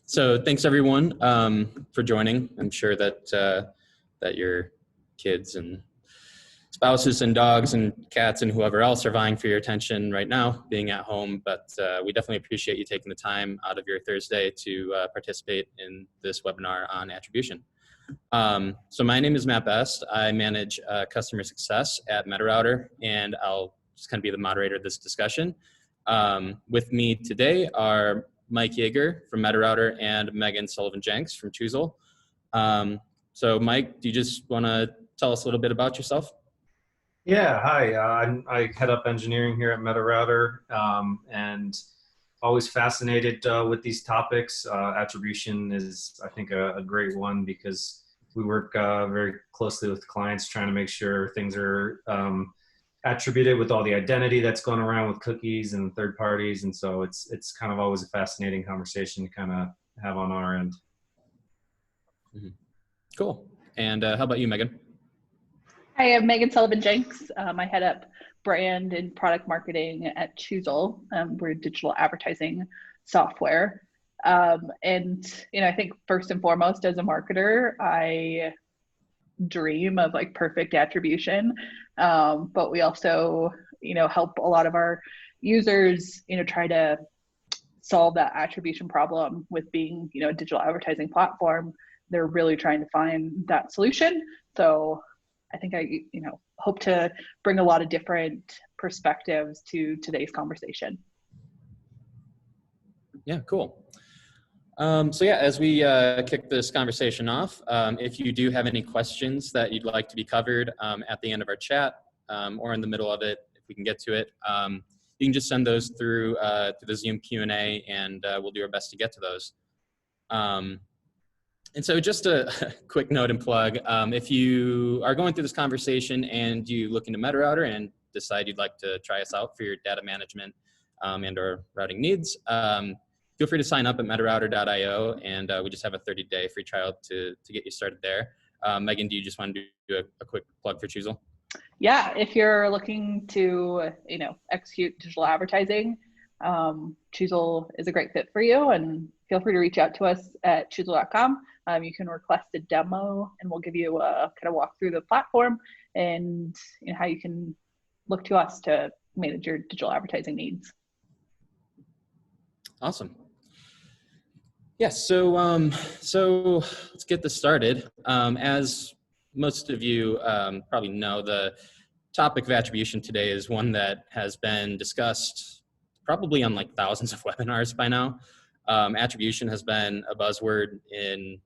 So thanks everyone for joining. I'm sure that your kids and spouses and dogs and cats and whoever else are vying for your attention right now, being at home. But we definitely appreciate you taking the time out of your Thursday to participate in this webinar on attribution. So my name is Matt Best. I manage customer success at MetaRouter, and I'll just kind of be the moderator of this discussion. With me today are Mike Yeager from MetaRouter and Megan Sullivan-Jenks from Choozle. So Mike, do you just want to tell us a little bit about yourself? Yeah, hi. I head up engineering here at MetaRouter, and always fascinated with these topics. Attribution is, I think, a great one because we work very closely with clients trying to make sure things are attributed with all the identity that's going around with cookies and third parties, and so it's kind of always a fascinating conversation to kind of have on our end. Mm-hmm. Cool. And how about you, Megan? Hi, I'm Megan Sullivan-Jenks. I head up brand and product marketing at Choozle. We're digital advertising software. And I think first and foremost, as a marketer, I dream of like perfect attribution. But we also, help a lot of our users, try to solve that attribution problem with being, a digital advertising platform. They're really trying to find that solution. So I think I, hope to bring a lot of different perspectives to today's conversation. Yeah, cool. So yeah, as we kick this conversation off, if you do have any questions that you'd like to be covered at the end of our chat or in the middle of it, if we can get to it, you can just send those through to the Zoom Q&A, and we'll do our best to get to those. And so just a quick note and plug, if you are going through this conversation and you look into MetaRouter and decide you'd like to try us out for your data management and or routing needs, feel free to sign up at metarouter.io, and we just have a 30-day free trial to get you started there. Megan, do you just want to do a quick plug for Choozle? Yeah, if you're looking to, execute digital advertising, Choozle is a great fit for you, and feel free to reach out to us at choozle.com. You can request a demo, and we'll give you a kind of walk through the platform and how you can look to us to manage your digital advertising needs. Awesome. Yes, so let's get this started. As most of you probably know, the topic of attribution today is one that has been discussed probably on like thousands of webinars by now. Attribution has been a buzzword in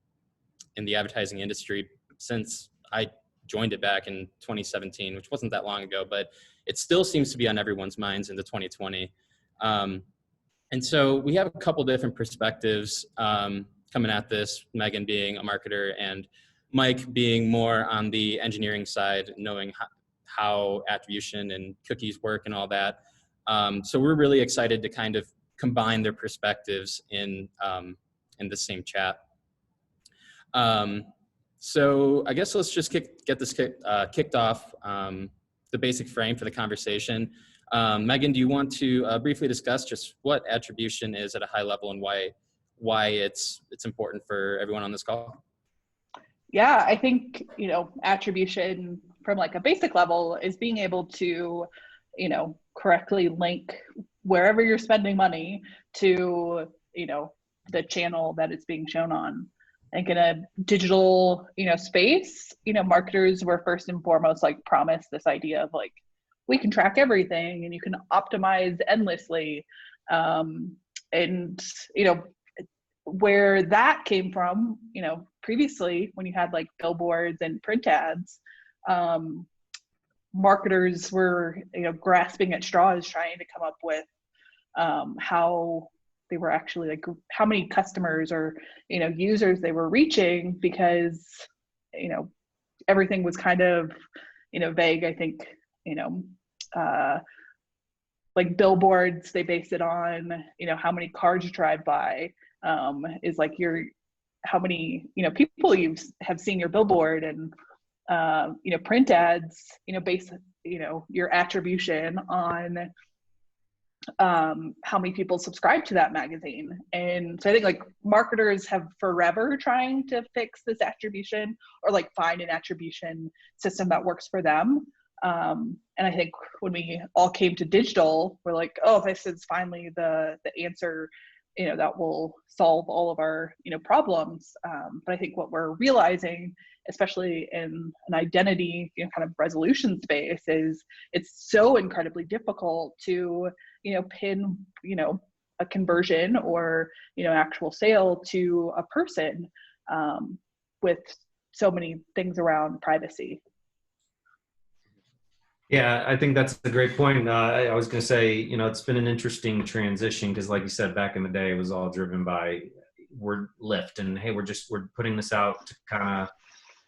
the advertising industry since I joined it back in 2017, which wasn't that long ago, but it still seems to be on everyone's minds into 2020. And so we have a couple different perspectives coming at this, Megan being a marketer and Mike being more on the engineering side, knowing how attribution and cookies work and all that. So we're really excited to kind of combine their perspectives in the same chat. So I guess let's just get this kicked off, the basic frame for the conversation. Megan, do you want to briefly discuss just what attribution is at a high level and why it's important for everyone on this call? Yeah, I think, attribution from like a basic level is being able to, correctly link wherever you're spending money to, the channel that it's being shown on. I think in a digital, space, marketers were first and foremost like promised this idea of like, we can track everything and you can optimize endlessly. And, where that came from, previously when you had like billboards and print ads, marketers were, grasping at straws trying to come up with how they were actually like how many customers or, users they were reaching, because, everything was kind of, vague. I think, like billboards, they base it on, how many cars you drive by, is like how many, people have seen your billboard, and, print ads, base, your attribution on how many people subscribe to that magazine. And so I think like marketers have forever trying to fix this attribution or like find an attribution system that works for them. And I think when we all came to digital, we're like, oh, this is finally the answer, you know, that will solve all of our, you know, problems. But I think what we're realizing, especially in an identity, you know, kind of resolution space, is it's so incredibly difficult to, you know, pin, you know, a conversion or, you know, actual sale to a person, with so many things around privacy. Yeah, I think that's a great point. I was going to say, you know, it's been an interesting transition because, like you said, back in the day, it was all driven by word lift and hey, we're putting this out to kind of,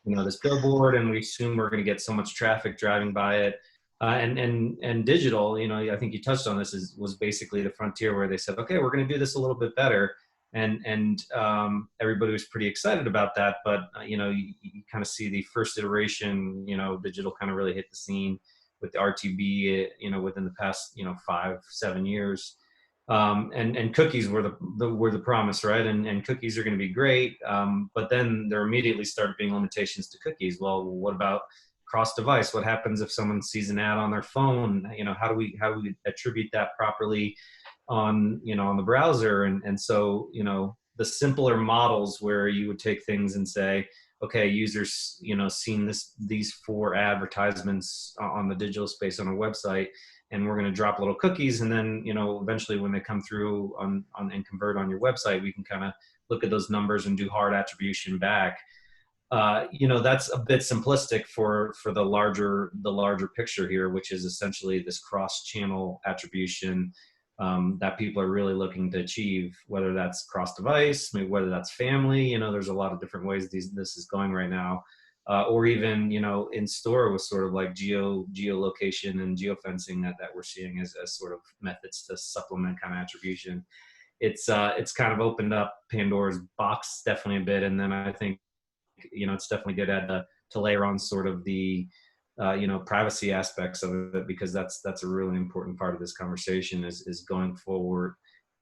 you know, this billboard, and we assume we're going to get so much traffic driving by it. And digital, you know, I think you touched on this, was basically the frontier where they said, okay, we're going to do this a little bit better, and everybody was pretty excited about that. But you know, you kind of see the first iteration, you know, digital kind of really hit the scene with the RTB, you know, within the past, you know, 5-7 years. And cookies were the promise, right? And cookies are going to be great, but then there immediately started being limitations to cookies. Well, what about cross-device? What happens if someone sees an ad on their phone? You know, how do we attribute that properly on, you know, on the browser? And so, you know, the simpler models where you would take things and say, okay, users, you know, seen these 4 advertisements on the digital space on a website, and we're going to drop little cookies, and then, you know, eventually when they come through on and convert on your website, we can kind of look at those numbers and do hard attribution back. You know, that's a bit simplistic for the larger picture here, which is essentially this cross-channel attribution that people are really looking to achieve, whether that's cross-device, maybe whether that's family. You know, there's a lot of different ways this is going right now. Or even, you know, in store with sort of like geolocation and geofencing that we're seeing as sort of methods to supplement kind of attribution. It's kind of opened up Pandora's box definitely a bit. And then I think, you know, it's definitely good to layer on sort of the, you know, privacy aspects of it, because that's a really important part of this conversation is going forward.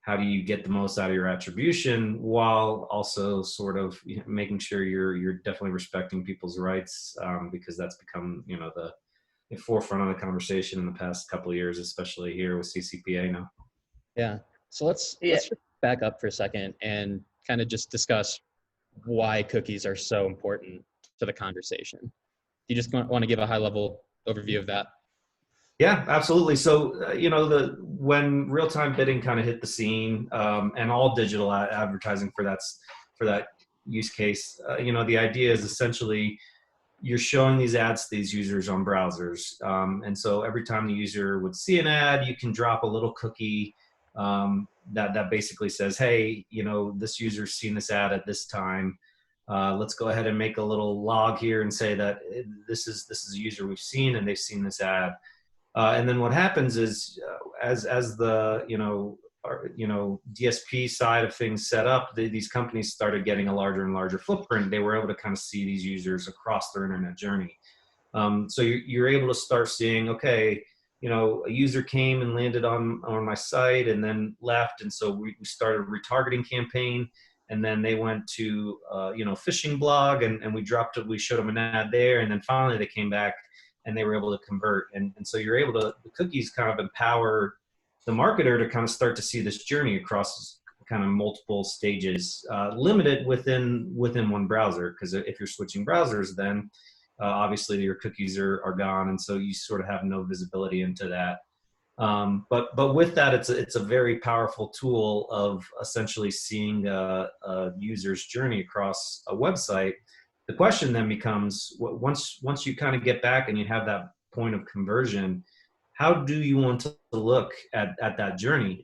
How do you get the most out of your attribution while also sort of, you know, making sure you're definitely respecting people's rights, because that's become, you know, the forefront of the conversation in the past couple of years, especially here with CCPA now. Yeah. So let's just back up for a second and kind of just discuss why cookies are so important to the conversation. Do you just want to give a high level overview of that? Yeah, absolutely. So, you know, when real-time bidding kind of hit the scene, and all digital advertising for that use case, you know, the idea is essentially you're showing these ads to these users on browsers. And so every time the user would see an ad, you can drop a little cookie that basically says, hey, you know, this user's seen this ad at this time. Let's go ahead and make a little log here and say that this is a user we've seen and they've seen this ad. And then what happens is, as the DSP side of things set up, these companies started getting a larger and larger footprint. They were able to kind of see these users across their internet journey. So you're able to start seeing, okay, you know, a user came and landed on my site and then left, and so we started a retargeting campaign. And then they went to you know, phishing blog, and we showed them an ad there, and then finally they came back and they were able to convert. And so you're able to, the cookies kind of empower the marketer to kind of start to see this journey across kind of multiple stages, limited within one browser. Because if you're switching browsers, then obviously your cookies are gone, and so you sort of have no visibility into that. But with that, it's a very powerful tool of essentially seeing a user's journey across a website. The question then becomes, once you kind of get back and you have that point of conversion, how do you want to look at that journey?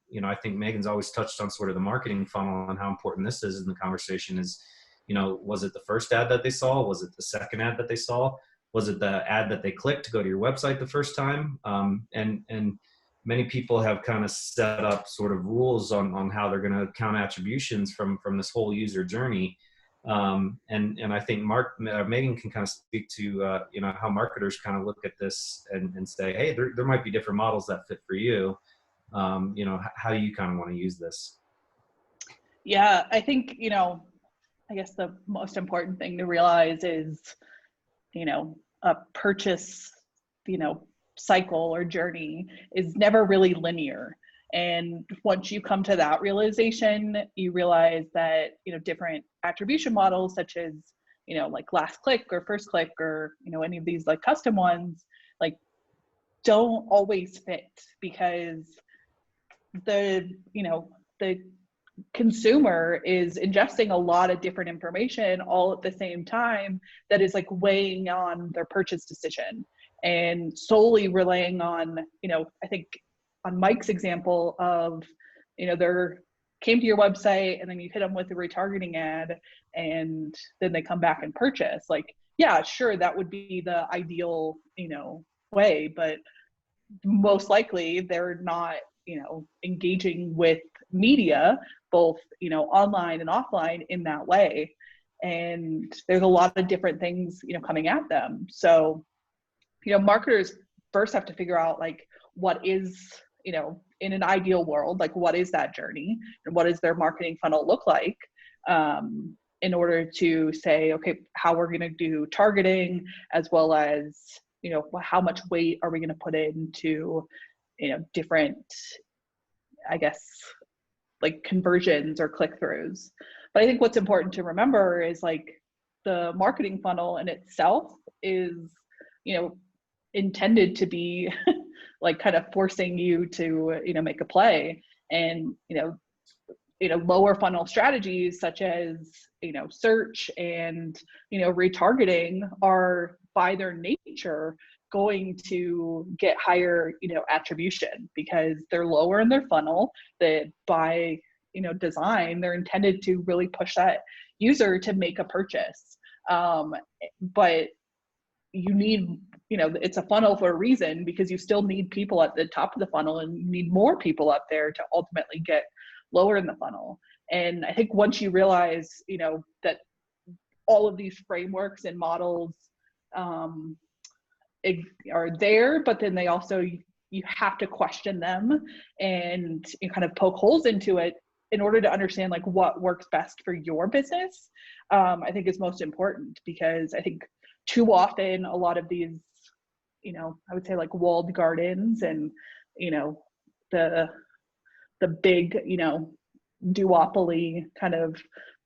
You know, I think Megan's always touched on sort of the marketing funnel and how important this is in the conversation. Is, you know, was it the first ad that they saw? Was it the second ad that they saw? Was it the ad that they clicked to go to your website the first time? And many people have kind of set up sort of rules on how they're going to count attributions from this whole user journey. And I think Megan can kind of speak to you know, how marketers kind of look at this and say, hey, there might be different models that fit for you. how you kind of want to use this. Yeah, I think, I guess the most important thing to realize is, a purchase, cycle or journey is never really linear. And once you come to that realization, you realize that, different attribution models such as, like last click or first click or, any of these like custom ones, like don't always fit because the consumer is ingesting a lot of different information all at the same time that is like weighing on their purchase decision and solely relying on, I think on Mike's example of, they're came to your website and then you hit them with a retargeting ad and then they come back and purchase. Like, yeah, sure, that would be the ideal, way, but most likely they're not, engaging with media, both, online and offline in that way. And there's a lot of different things, coming at them. So, marketers first have to figure out like what is, in an ideal world, like what is that journey and what does their marketing funnel look like, in order to say, okay, how we're going to do targeting, as well as, how much weight are we going to put into, different, I guess, like conversions or click-throughs. But I think what's important to remember is like the marketing funnel in itself is, intended to be like kind of forcing you to, make a play. And, lower funnel strategies such as, search and, retargeting are by their nature going to get higher, attribution because they're lower in their funnel, that by, design, they're intended to really push that user to make a purchase. But you need, it's a funnel for a reason because you still need people at the top of the funnel and you need more people up there to ultimately get lower in the funnel. And I think once you realize, that all of these frameworks and models are there, but then they also, you have to question them and you kind of poke holes into it in order to understand like what works best for your business. I think is most important because I think too often a lot of these, I would say like walled gardens and, the big, duopoly kind of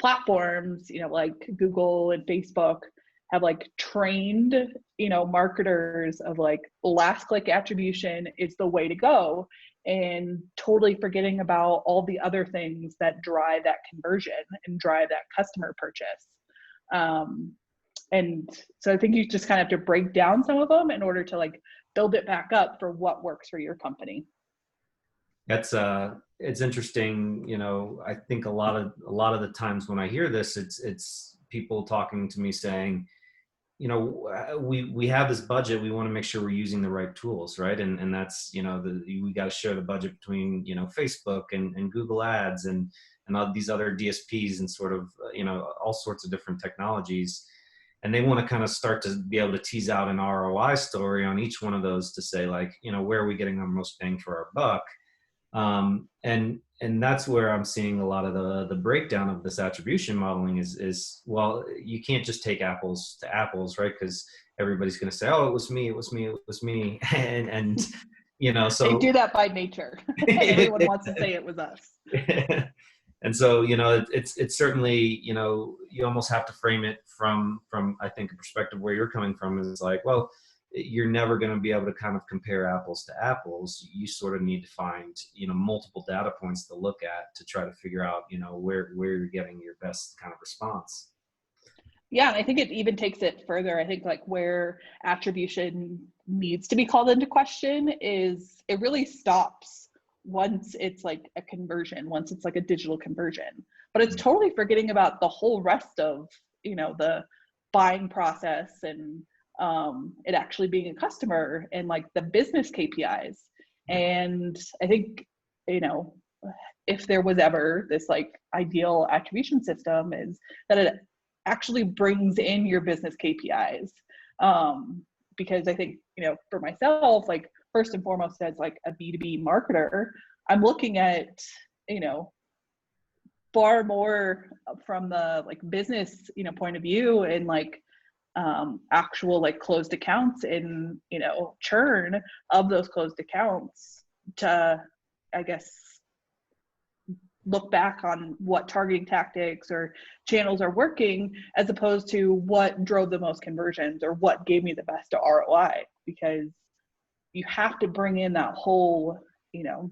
platforms, like Google and Facebook have like trained, marketers of like last click attribution is the way to go, and totally forgetting about all the other things that drive that conversion and drive that customer purchase. And so I think you just kind of have to break down some of them in order to like build it back up for what works for your company. That's it's interesting. I think a lot of the times when I hear this, it's people talking to me saying, we have this budget, we want to make sure we're using the right tools, right? And that's, we got to share the budget between, Facebook and Google Ads and all these other DSPs and sort of, all sorts of different technologies. And they want to kind of start to be able to tease out an ROI story on each one of those to say like, where are we getting our most bang for our buck? And that's where I'm seeing a lot of the breakdown of this attribution modeling is, well, you can't just take apples to apples, right? Because everybody's going to say, oh, it was me. And so they do that by nature. Everyone wants to say it was us. And so, it's certainly, you almost have to frame it from, I think, a perspective where you're coming from is like, well, you're never going to be able to kind of compare apples to apples. You sort of need to find, multiple data points to look at to try to figure out, where you're getting your best kind of response. Yeah, and I think it even takes it further. I think like where attribution needs to be called into question is it really stops once it's like a conversion, once it's like a digital conversion. But it's totally forgetting about the whole rest of, the buying process and it actually being a customer and like the business KPIs. And I think, if there was ever this like ideal attribution system is that it actually brings in your business KPIs. Because I think, for myself, like first and foremost as like a B2B marketer, I'm looking at, you know, far more from the like business, you know, point of view, and like actual like closed accounts and, you know, churn of those closed accounts to, I guess, look back on what targeting tactics or channels are working, as opposed to what drove the most conversions or what gave me the best ROI. Because you have to bring in that whole, you know,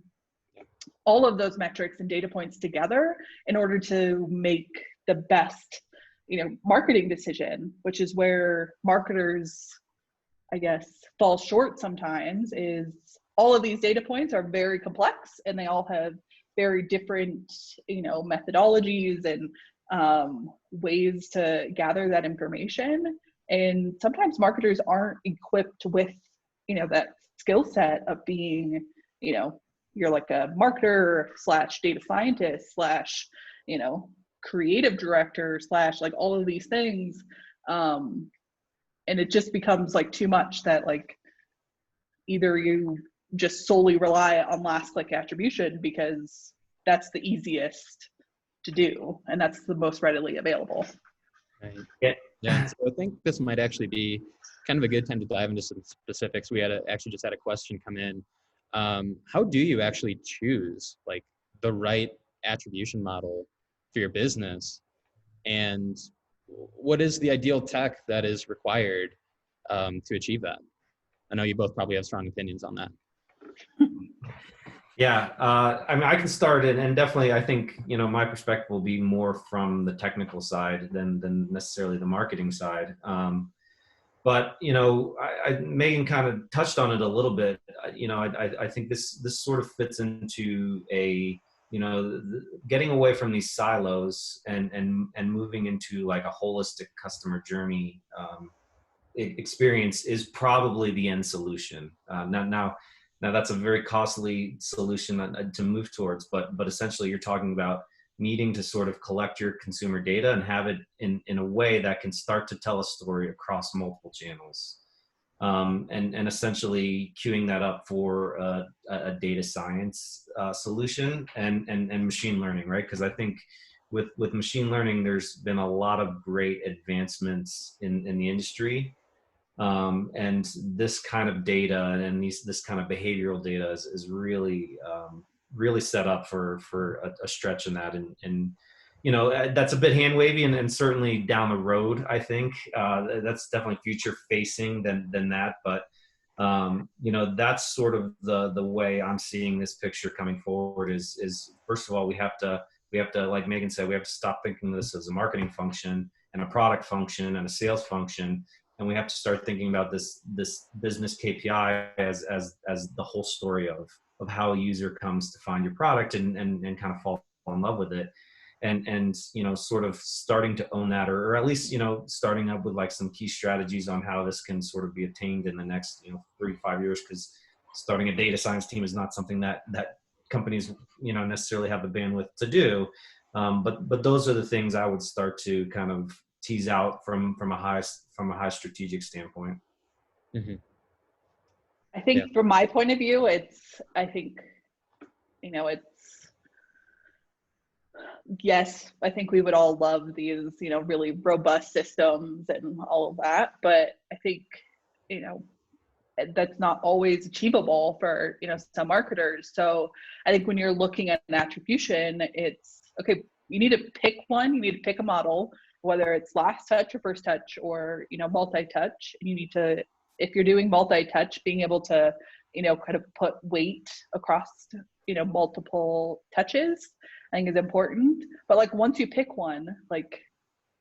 all of those metrics and data points together in order to make the best, you know, marketing decision, which is where marketers, I guess, fall short sometimes. Is all of these data points are very complex and they all have very different, you know, methodologies and ways to gather that information. And sometimes marketers aren't equipped with, you know, that skill set of being, you know, you're like a marketer / data scientist / you know, creative director / like all of these things. And it just becomes like too much that like either you just solely rely on last click attribution because that's the easiest to do and that's the most readily available. Right. Yeah. Yeah. So I think this might actually be kind of a good time to dive into some specifics. We actually just had a question come in. How do you actually choose like the right attribution model for your business, and what is the ideal tech that is required to achieve that? I know you both probably have strong opinions on that. Yeah, I mean, I can start it, and definitely, I think, you know, my perspective will be more from the technical side than necessarily the marketing side. But you know, Megan kind of touched on it a little bit. You know, I think this sort of fits into a, you know, getting away from these silos and moving into like a holistic customer journey experience is probably the end solution. Now that's a very costly solution to move towards, but essentially you're talking about needing to sort of collect your consumer data and have it in a way that can start to tell a story across multiple channels. And essentially queuing that up for a data science solution and machine learning, right? Because I think with machine learning, there's been a lot of great advancements in the industry. And this kind of data and this kind of behavioral data is really really set up for a stretch in that, and you know, that's a bit hand wavy and certainly down the road. I think that's definitely future facing than that, but you know, that's sort of the way I'm seeing this picture coming forward. Is first of all, we have to, like Megan said, we have to stop thinking of this as a marketing function and a product function and a sales function. And we have to start thinking about this business KPI as the whole story of how a user comes to find your product and kind of fall in love with it. And you know, sort of starting to own that, or at least, you know, starting up with like some key strategies on how this can sort of be attained in the next, you know, 3 to 5 years, because starting a data science team is not something that companies, you know, necessarily have the bandwidth to do. But those are the things I would start to kind of tease out from a high strategic standpoint. Mm-hmm. I think from my point of view, I think, you know, yes, I think we would all love these, you know, really robust systems and all of that, but I think, you know, that's not always achievable for, you know, some marketers. So I think when you're looking at an attribution, it's okay, you need to pick one, you need to pick a model, whether it's last touch or first touch or, you know, multi-touch. And you need to, if you're doing multi-touch, being able to, you know, kind of put weight across, you know, multiple touches, I think is important. But like once you pick one, like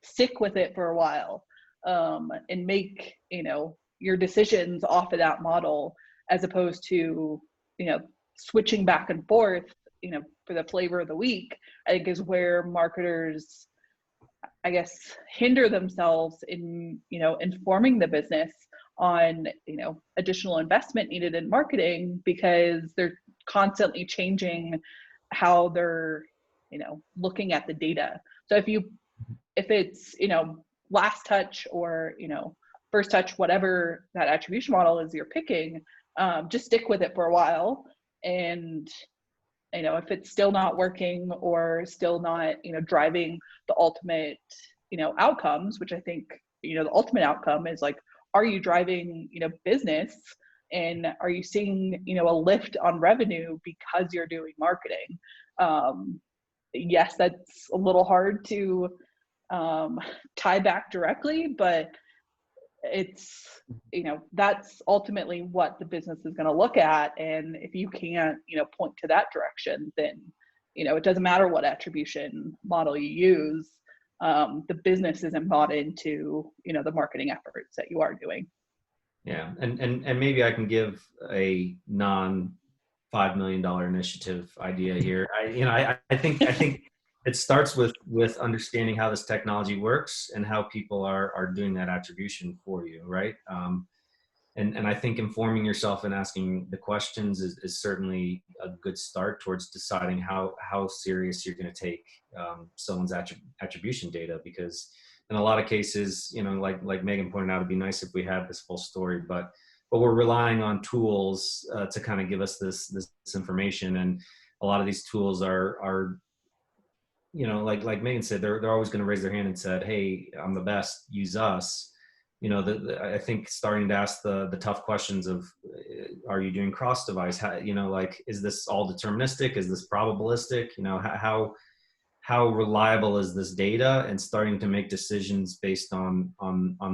stick with it for a while, and make, you know, your decisions off of that model, as opposed to, you know, switching back and forth, you know, for the flavor of the week, I think is where marketers, I guess, hinder themselves in, you know, informing the business on, you know, additional investment needed in marketing, because they're constantly changing how they're, you know, looking at the data. So if it's, you know, last touch or, you know, first touch, whatever that attribution model is you're picking, just stick with it for a while and if it's still not working or still not, driving the ultimate, outcomes, which I think, the ultimate outcome is like, are you driving, business, and are you seeing, a lift on revenue because you're doing marketing? Yes, that's a little hard to tie back directly, but it's, that's ultimately what the business is going to look at. And if you can't, point to that direction, then, it doesn't matter what attribution model you use. The business isn't bought into, the marketing efforts that you are doing. Yeah, and maybe I can give a non $5 million initiative idea here. I think it starts with understanding how this technology works and how people are doing that attribution for you, right? And I think informing yourself and asking the questions is certainly a good start towards deciding how serious you're going to take someone's attribution data, because in a lot of cases, like Megan pointed out, it'd be nice if we had this full story, but we're relying on tools to kind of give us this information. And a lot of these tools are like Megan said, they're always going to raise their hand and said, hey, I'm the best, use us. I think starting to ask the tough questions of, are you doing cross-device? Is this all deterministic? Is this probabilistic? How reliable is this data? And starting to make decisions based on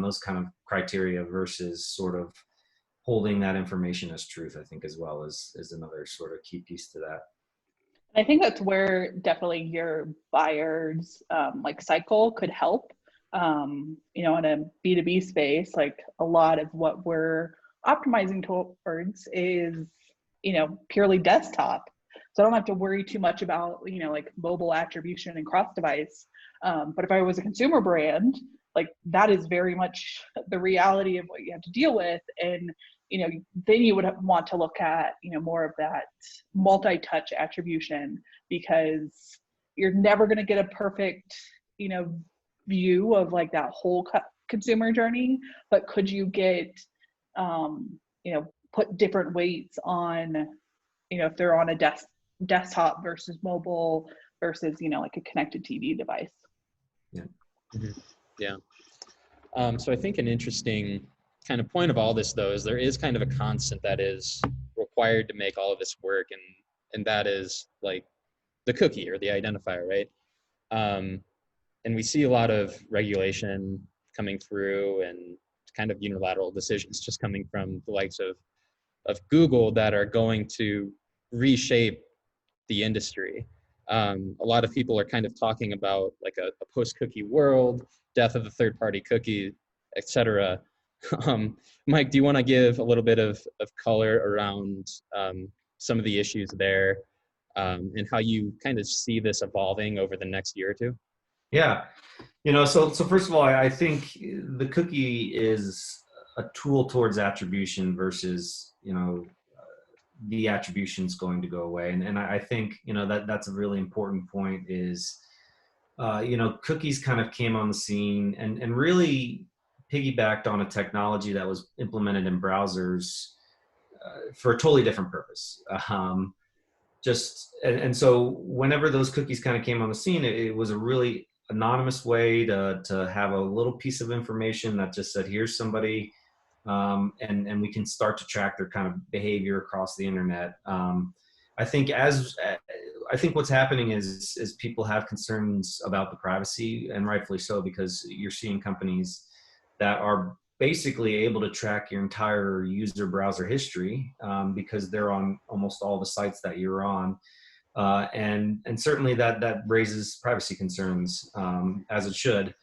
those kind of criteria versus sort of holding that information as truth, I think, as well is another sort of key piece to that. I think that's where definitely your buyer's cycle could help. In a B2B space, like a lot of what we're optimizing towards is, purely desktop. So I don't have to worry too much about, mobile attribution and cross-device. But if I was a consumer brand, like that is very much the reality of what you have to deal with. And, then you would want to look at, more of that multi-touch attribution, because you're never going to get a perfect, view of like that whole consumer journey. But could you get, put different weights on, if they're on a desktop versus mobile versus, like a connected TV device. Yeah. Mm-hmm. Yeah. So I think an interesting kind of point of all this, though, is there is kind of a constant that is required to make all of this work, and that is like the cookie or the identifier, right? And we see a lot of regulation coming through and kind of unilateral decisions just coming from the likes of Google that are going to reshape the industry. A lot of people are kind of talking about like a post-cookie world, death of the third-party cookie, et cetera. Mike, do you want to give a little bit of color around some of the issues there and how you kind of see this evolving over the next year or two? Yeah, so first of all, I think the cookie is a tool towards attribution versus, the attribution's going to go away. And I think, that's a really important point is, cookies kind of came on the scene and really piggybacked on a technology that was implemented in browsers for a totally different purpose. And so whenever those cookies kind of came on the scene, it was a really anonymous way to have a little piece of information that just said, here's somebody, and we can start to track their kind of behavior across the internet. I think what's happening is people have concerns about the privacy, and rightfully so, because you're seeing companies that are basically able to track your entire user browser history because they're on almost all the sites that you're on. And certainly that raises privacy concerns, as it should.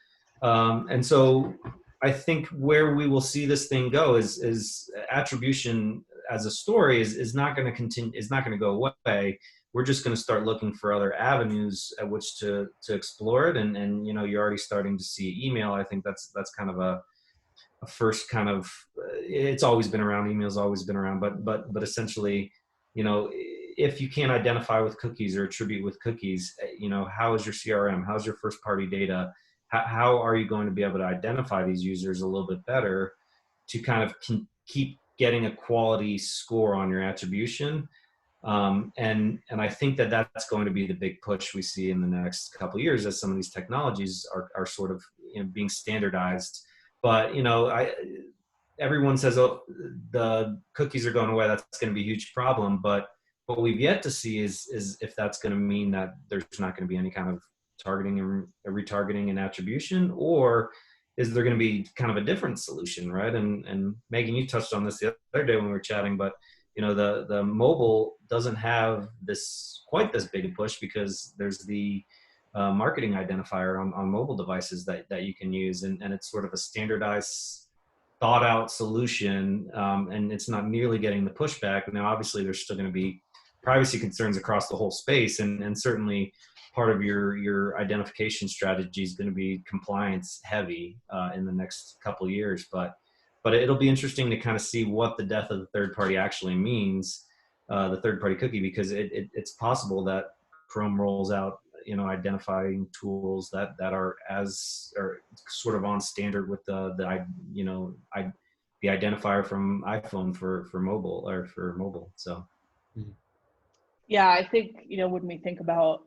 And so I think where we will see this thing go is attribution as a story is not going to continue, is not going to go away. We're just going to start looking for other avenues at which to explore it. And you're already starting to see email. I think that's kind of a first kind of, it's always been around, email's always been around, but essentially, if you can't identify with cookies or attribute with cookies, how is your CRM? How's your first party data? How are you going to be able to identify these users a little bit better to kind of keep getting a quality score on your attribution? And I think that that's going to be the big push we see in the next couple of years as some of these technologies are sort of, you know, being standardized. But, you know, everyone says, oh, the cookies are going away. That's going to be a huge problem. But what we've yet to see is if that's going to mean that there's not going to be any kind of targeting and retargeting and attribution, or is there going to be kind of a different solution, right? And Megan, you touched on this the other day when we were chatting, but you know, the mobile doesn't have this quite this big a push because there's the marketing identifier on mobile devices that you can use, and it's sort of a standardized, thought out solution, and it's not nearly getting the pushback. Now, obviously, there's still going to be privacy concerns across the whole space, and certainly part of your identification strategy is going to be compliance heavy in the next couple of years, but it'll be interesting to kind of see what the death of the third party actually means, the third party cookie, because it's possible that Chrome rolls out, you know, identifying tools that are sort of on standard with the identifier from iPhone for mobile or for mobile. So Yeah, I think, you know, when we think about,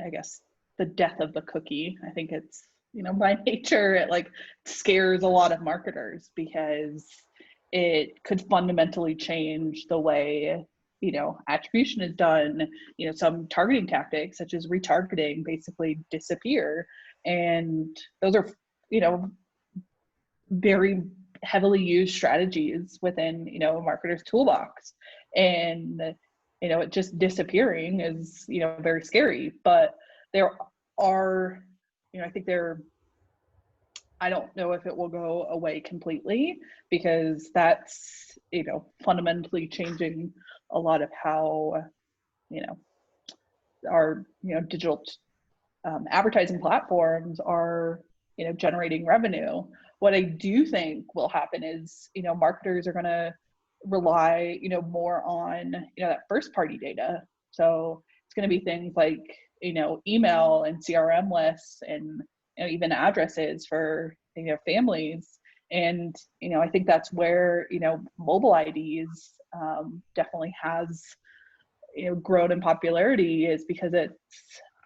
I guess, the death of the cookie, I think it's, you know, by nature, it like scares a lot of marketers because it could fundamentally change the way, you know, attribution is done. You know, some targeting tactics such as retargeting basically disappear. And those are, you know, very heavily used strategies within, you know, a marketer's toolbox. And, you know, it just disappearing is, you know, very scary. But there are, you know, I don't know if it will go away completely, because that's, you know, fundamentally changing a lot of how, you know, our, you know, digital advertising platforms are, you know, generating revenue. What I do think will happen is, you know, marketers are going to rely, you know, more on, you know, that first party data. So it's going to be things like, you know, email and CRM lists, and, you know, even addresses for, you know, families. And, you know, I think that's where, you know, mobile IDs definitely has, you know, grown in popularity, is because it's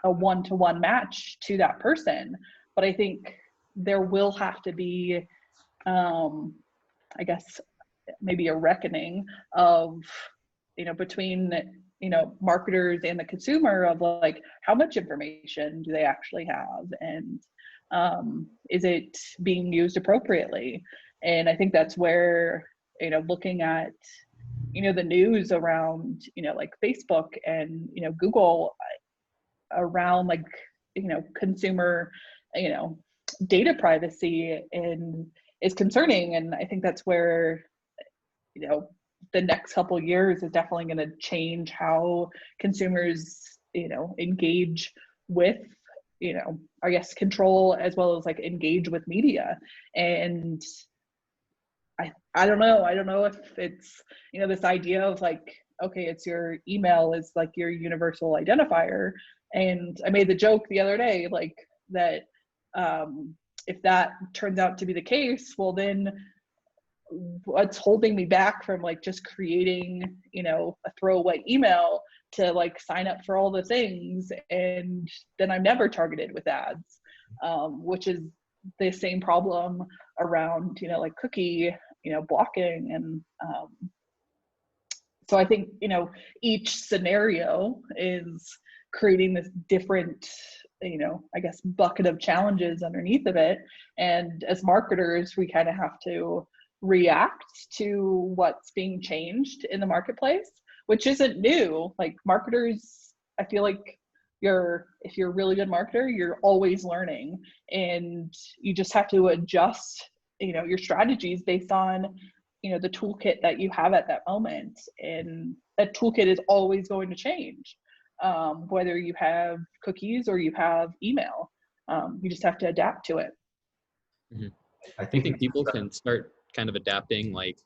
a one-to-one match to that person. But I think there will have to be, I guess, maybe a reckoning of, you know, between, you know, marketers and the consumer, of like, how much information do they actually have, and is it being used appropriately? And I think that's where, you know, looking at, you know, the news around, you know, like Facebook and, you know, Google around, like, you know, consumer, you know, data privacy, and is concerning. And I think that's where, you know, the next couple of years is definitely going to change how consumers, you know, engage with, you know, I guess, control as well as like engage with media. And I don't know. I don't know if it's, you know, this idea of like, okay, it's your email is like your universal identifier. And I made the joke the other day, like that if that turns out to be the case, well, then what's holding me back from like just creating, you know, a throwaway email to like sign up for all the things, and then I'm never targeted with ads, which is the same problem around, you know, like cookie, you know, blocking. And so I think, you know, each scenario is creating this different, you know, I guess, bucket of challenges underneath of it. And as marketers, we kind of have to react to what's being changed in the marketplace, which isn't new. Like marketers, I feel like if you're a really good marketer, you're always learning, and you just have to adjust, you know, your strategies based on, you know, the toolkit that you have at that moment. And that toolkit is always going to change, whether you have cookies or you have email. You just have to adapt to it. Mm-hmm. I Do you think people can start kind of adapting like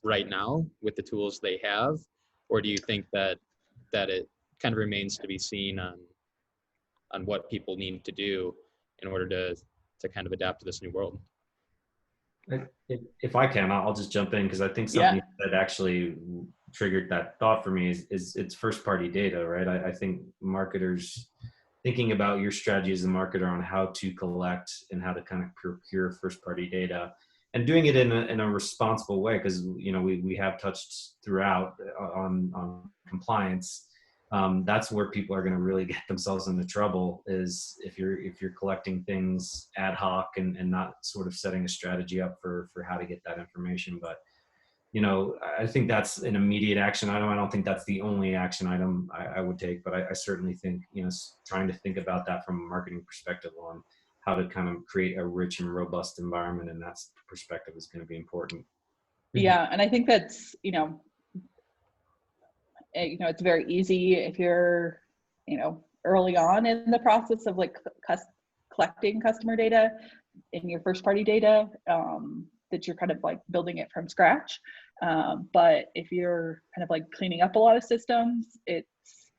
right now with the tools they have, or do you think that it kind of remains to be seen on what people need to do in order to kind of adapt to this new world? If I can, I'll just jump in because I think Yeah. something that actually triggered that thought for me is it's first party data, right? I think marketers thinking about your strategy as a marketer on how to collect and how to kind of procure first party data and doing it in a responsible way, because we have touched throughout on compliance. That's where people are going to really get themselves into trouble, is if you're collecting things ad hoc and not sort of setting a strategy up for how to get that information. But I think that's an immediate action item. I don't think that's the only action item I would take, but I certainly think trying to think about that from a marketing perspective on how to kind of create a rich and robust environment, and that perspective is going to be important. Yeah, and I think that's it's very easy if you're early on in the process of like collecting customer data in your first party data, that you're kind of like building it from scratch. But if you're kind of like cleaning up a lot of systems, it's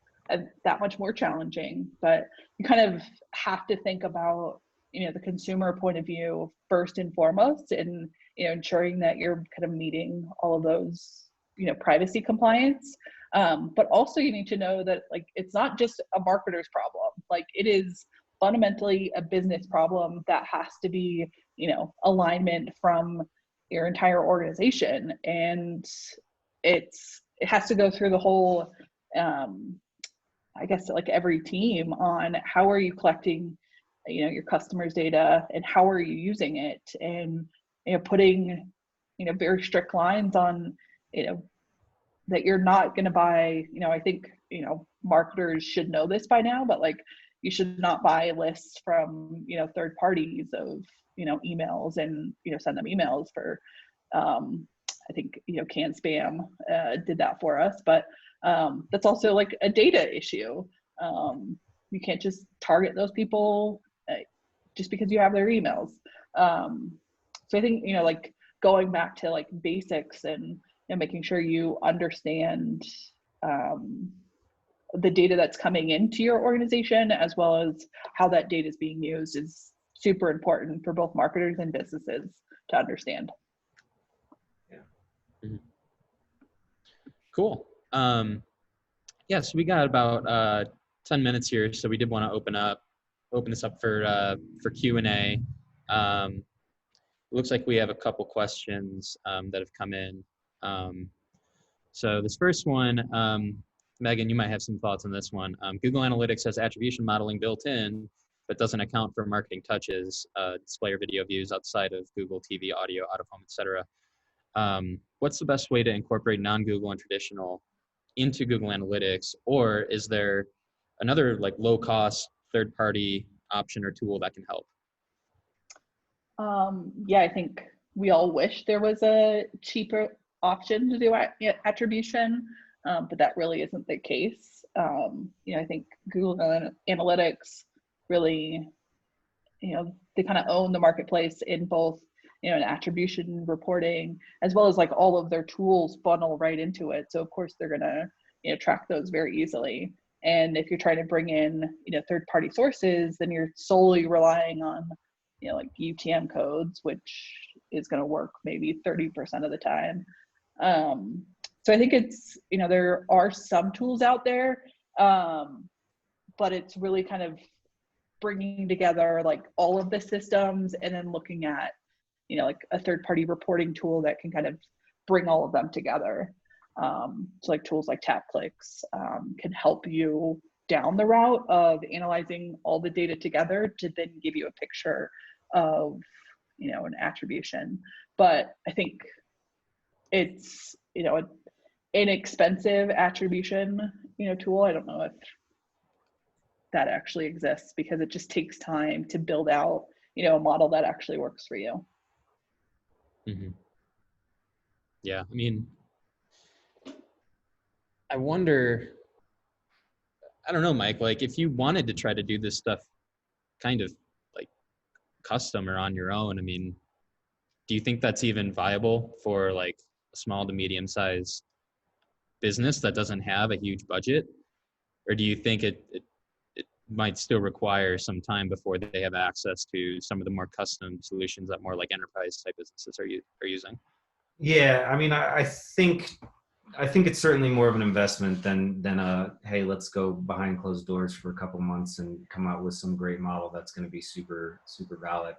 that much more challenging. But you kind of have to think about the consumer point of view first and foremost, and ensuring that you're kind of meeting all of those privacy compliance. But also you need to know that like it's not just a marketer's problem. Like it is fundamentally a business problem that has to be alignment from your entire organization, and it has to go through the whole I guess like every team on how are you collecting your customers' data and how are you using it, and putting very strict lines on that you're not going to buy, I think, marketers should know this by now, but like you should not buy lists from, third parties of, emails and, send them emails for, I think, Can Spam did that for us, but that's also like a data issue. You can't just target those people just because you have their emails. So I think, like going back to like basics and making sure you understand the data that's coming into your organization, as well as how that data is being used, is super important for both marketers and businesses to understand. Yeah. Mm-hmm. Cool. Yeah, so we got about 10 minutes here, so we did want to open this up for Q&A. It looks like we have a couple questions that have come in. So this first one, Megan, you might have some thoughts on this one. Google Analytics has attribution modeling built in, but doesn't account for marketing touches, display or video views outside of Google TV, audio, out of home, etc. What's the best way to incorporate non-Google and traditional into Google Analytics, or is there another like low-cost third-party option or tool that can help? Yeah, I think we all wish there was a cheaper option to do attribution, but that really isn't the case. I think Google Analytics really, they kind of own the marketplace in both, an attribution reporting, as well as like all of their tools bundle right into it. So of course they're gonna, track those very easily. And if you're trying to bring in, third-party sources, then you're solely relying on, like UTM codes, which is going to work maybe 30% of the time. So I think it's, there are some tools out there, but it's really kind of bringing together like all of the systems and then looking at, like a third-party reporting tool that can kind of bring all of them together. So like tools like TapClicks can help you down the route of analyzing all the data together to then give you a picture of, an attribution. But I think it's, an inexpensive attribution, tool. I don't know if that actually exists, because it just takes time to build out, a model that actually works for you. Mm-hmm. Yeah, I mean, I wonder, I don't know, Mike, like if you wanted to try to do this stuff kind of like custom or on your own, I mean, do you think that's even viable for like a small to medium sized business that doesn't have a huge budget? Or do you think it might still require some time before they have access to some of the more custom solutions that more like enterprise type businesses are using. Yeah, I mean, I think it's certainly more of an investment than a, hey, let's go behind closed doors for a couple months and come out with some great model that's going to be super valid.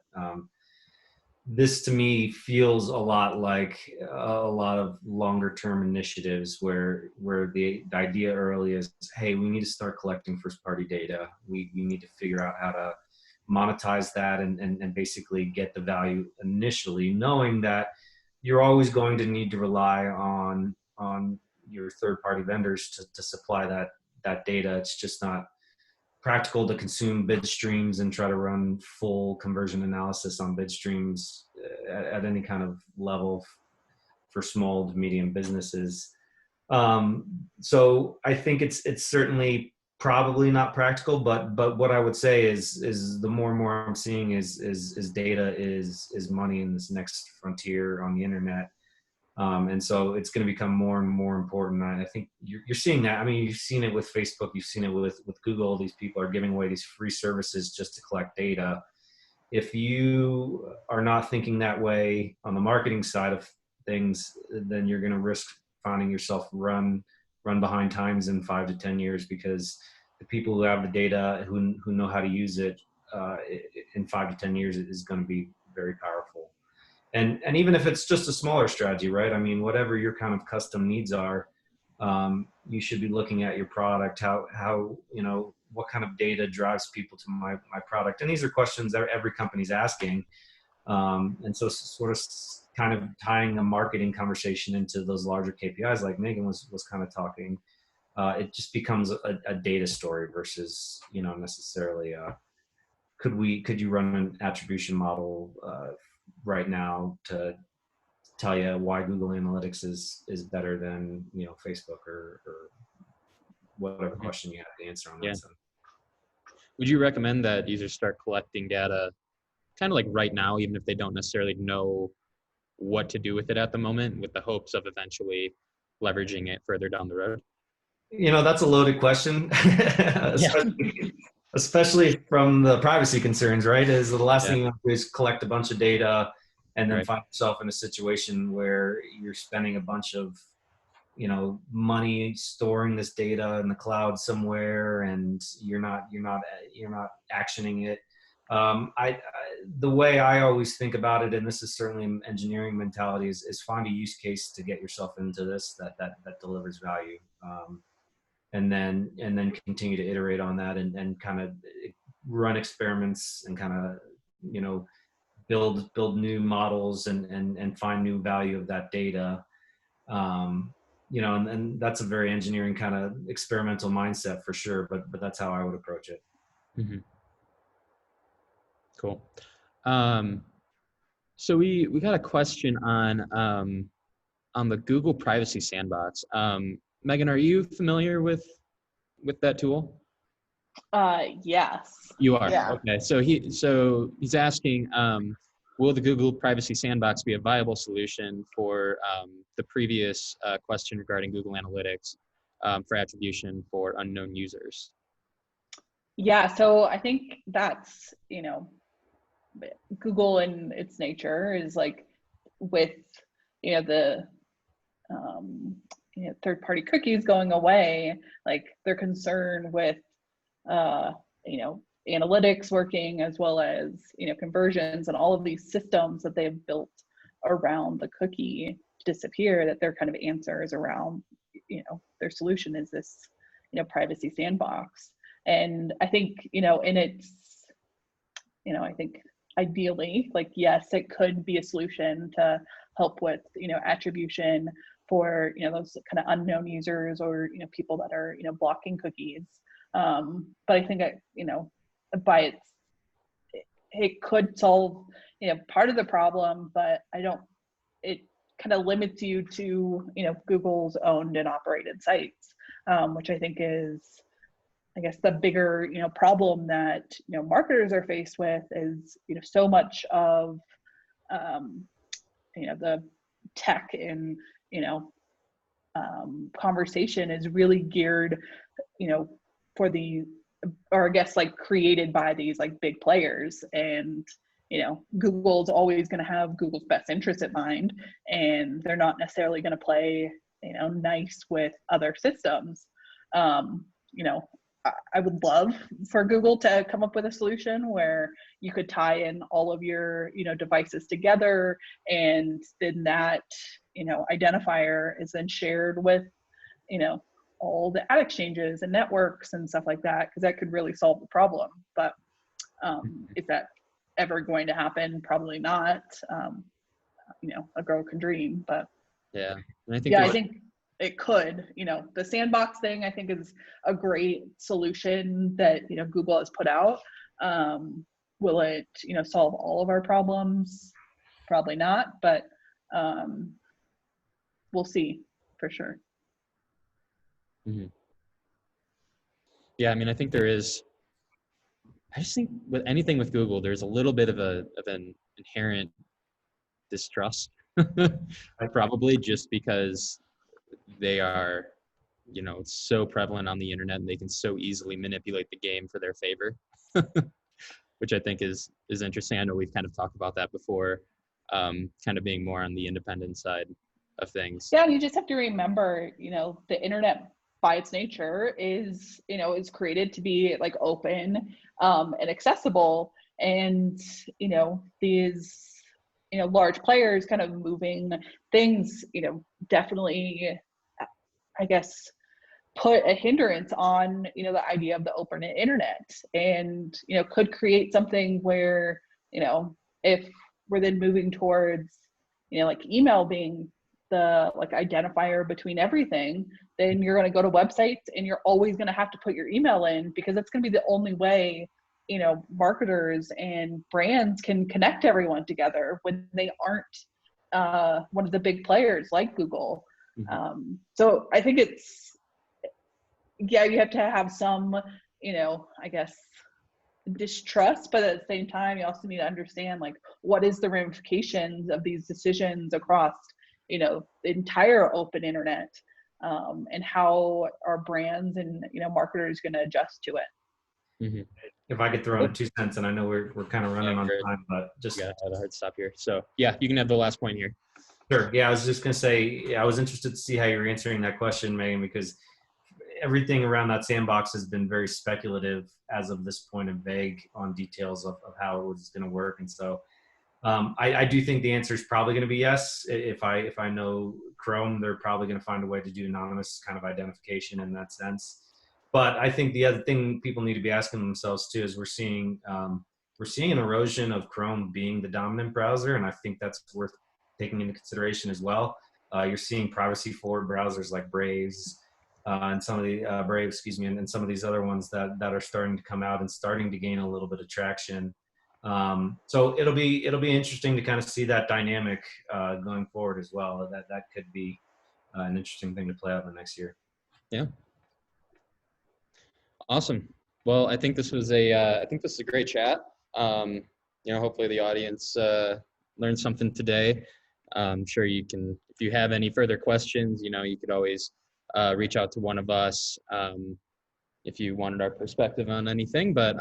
This to me feels a lot like a lot of longer term initiatives where the idea early is, hey, we need to start collecting first party data. We need to figure out how to monetize that and basically get the value initially, knowing that you're always going to need to rely on your third party vendors to supply that data. It's just not practical to consume bid streams and try to run full conversion analysis on bid streams at any kind of level for small to medium businesses. So I think it's certainly probably not practical, but what I would say is the more and more I'm seeing is data is money in this next frontier on the internet. And so it's going to become more and more important. I think you're seeing that. I mean, you've seen it with Facebook, you've seen it with Google. These people are giving away these free services just to collect data. If you are not thinking that way on the marketing side of things, then you're going to risk finding yourself run behind times in 5 to 10 years, because the people who have the data, who know how to use it, in 5 to 10 years is going to be very powerful. And even if it's just a smaller strategy, right? I mean, whatever your kind of custom needs are, you should be looking at your product, how what kind of data drives people to my product. And these are questions that every company's asking. And so sort of kind of tying a marketing conversation into those larger KPIs, like Megan was kind of talking, it just becomes a data story versus, necessarily could you run an attribution model right now to tell you why Google Analytics is better than Facebook or whatever question you have to answer on that. Yeah. So. Would you recommend that users start collecting data kind of like right now, even if they don't necessarily know what to do with it at the moment, with the hopes of eventually leveraging it further down the road? That's a loaded question, especially from the privacy concerns, right? Is the last thing you want to do is collect a bunch of data and then find yourself in a situation where you're spending a bunch of money storing this data in the cloud somewhere, and you're not actioning it. The way I always think about it, and this is certainly an engineering mentality, is find a use case to get yourself into this that delivers value, and then continue to iterate on that and kind of run experiments and kind of build new models and find new value of that data. And that's a very engineering kind of experimental mindset for sure, but that's how I would approach it. Mm-hmm. Cool. So we got a question on the Google Privacy Sandbox. Megan, are you familiar with that tool? Yes. You are? Yeah. Okay. So he's asking, will the Google Privacy Sandbox be a viable solution for the previous question regarding Google Analytics for attribution for unknown users? Yeah, so I think that's, Google in its nature is like with, the third-party cookies going away, like they're concerned with, analytics working, as well as, conversions and all of these systems that they've built around the cookie disappear, that their kind of answers around, their solution is this, privacy sandbox. And I think, in its, I think ideally, like, yes, it could be a solution to help with, attribution for, those kind of unknown users or, people that are, blocking cookies. But I think, by it could solve, part of the problem, but it kind of limits you to, Google's owned and operated sites, which I think is, I guess, the bigger, problem that, marketers are faced with is, so much of, the tech and, conversation is really geared, for the or I guess like created by these like big players, and Google's always going to have Google's best interest in mind, and they're not necessarily going to play nice with other systems. I would love for Google to come up with a solution where you could tie in all of your devices together, and then that identifier is then shared with all the ad exchanges and networks and stuff like that, because that could really solve the problem. But is that ever going to happen? Probably not. A girl can dream, but yeah, and I think it could. The sandbox thing I think is a great solution that Google has put out. Will it solve all of our problems? Probably not, but we'll see for sure. Mm-hmm. Yeah, I mean, I think there is. I just think with anything with Google, there's a little bit of an inherent distrust, probably just because they are, so prevalent on the internet, and they can so easily manipulate the game for their favor, which I think is interesting. I know we've kind of talked about that before, kind of being more on the independent side of things. Yeah, and you just have to remember, the internet by its nature is created to be like open and accessible, and these large players kind of moving things definitely, I guess, put a hindrance on the idea of the open internet, and could create something where if we're then moving towards like email being the like identifier between everything, then you're going to go to websites and you're always going to have to put your email in, because that's going to be the only way marketers and brands can connect everyone together when they aren't one of the big players like Google. Mm-hmm. So I think you have to have some I guess distrust, but at the same time you also need to understand like what is the ramifications of these decisions across the entire open internet, and how are brands and marketers going to adjust to it. Mm-hmm. If I could throw in 2 cents, and I know we're kind of running on time, but just have a hard stop here. So yeah, you can have the last point here. Sure. Yeah, I was just gonna say, I was interested to see how you're answering that question, Megan, because everything around that sandbox has been very speculative as of this point, and vague on details of how it was going to work. And so I do think the answer is probably going to be yes. If I know Chrome, they're probably going to find a way to do anonymous kind of identification in that sense. But I think the other thing people need to be asking themselves too is we're seeing an erosion of Chrome being the dominant browser, and I think that's worth taking into consideration as well. You're seeing privacy-forward browsers like Braves and some of the Brave, and some of these other ones that are starting to come out and starting to gain a little bit of traction. So it'll be interesting to kind of see that dynamic going forward as well. That could be an interesting thing to play out in the next year. Yeah. Awesome. Well, I think this was a great chat. Hopefully the audience learned something today. I'm sure you can, if you have any further questions, you could always reach out to one of us if you wanted our perspective on anything. But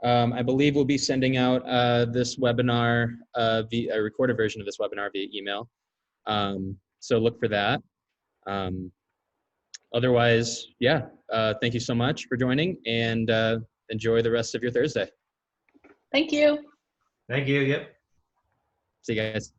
I believe we'll be sending out this webinar, a recorded version of this webinar via email. So look for that. Otherwise, yeah, thank you so much for joining, and enjoy the rest of your Thursday. Thank you. Thank you. Yep. See you guys.